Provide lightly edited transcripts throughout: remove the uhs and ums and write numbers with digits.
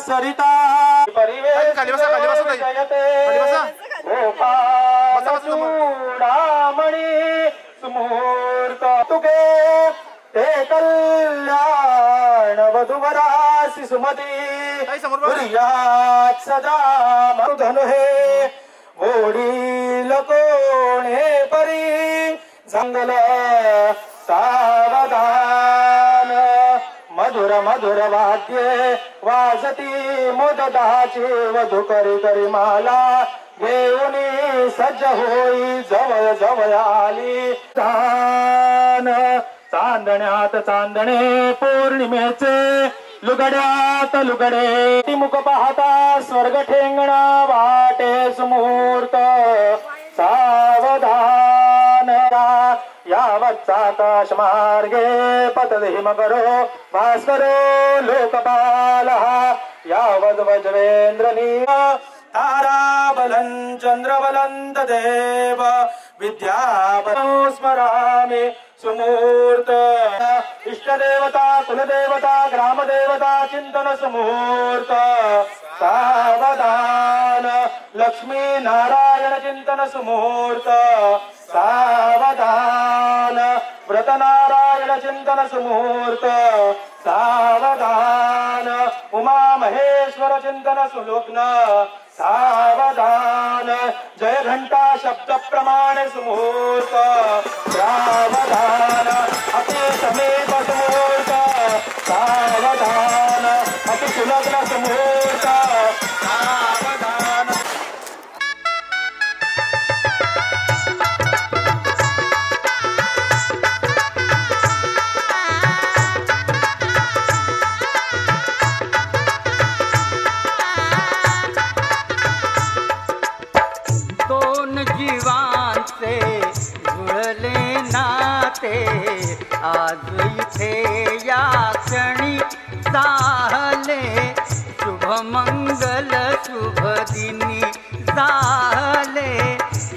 सरिता परिवेश जयते गोपालचूडामणी सुमूर्त तुके ते कल्याण वधुवरासी सुमती प्रियात सदा मधुधनु हे वडील कोणे परी जंगल सावधान मधुर मधुर वाद्ये वाजती मोददाची वधू करी करी माला घेऊनी सज्ज होई जवळ जवळ आली तान चांदण्यात चांदणे पौर्णिमेचे लुगड्यात लुगडे मुख पाहता स्वर्ग ठेंगणा वाटे सुमुहूर्त सावधान यावत्साकाश मार्गे पतते हिमकरो भास्करो लोकपालः यावद् वज्रेन्द्रनी ताराबलं चन्द्रबलं तदेव विद्याबलं स्मरामि सुमूर्त इष्टदेवता कुलदेवता ग्रामदेवता चिंतन सुमूर्त सावधान लक्ष्मी नारायण चिंतन सुमूर्त सावधान व्रत नारायण चिंतन सुमूर्त सावधान उमा महेश्वर चिंतन सुलग्न सावधान जय घंटा शब्द प्रमाण सुमूर्त सावधान अति समीप सुमूर्त सावधान अति सुलग्न सुमूर्त सावधान आज इथे या क्षणी झाले शुभ मंगल शुभ दिनी झाले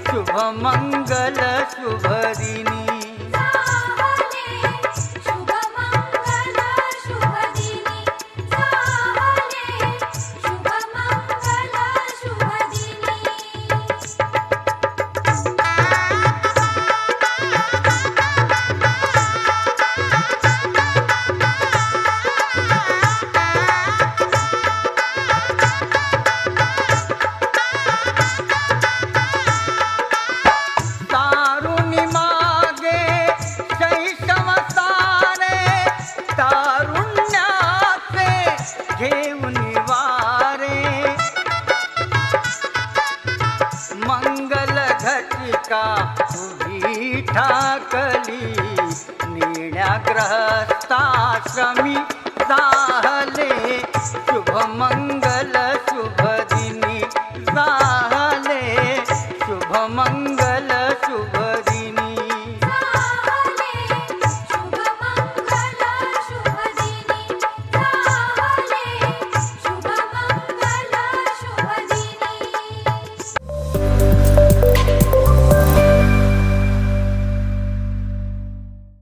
शुभ मंगल शुभ दिनी ठाकली निण्याग्रहस्ताश्रमी झाले शुभ मंगल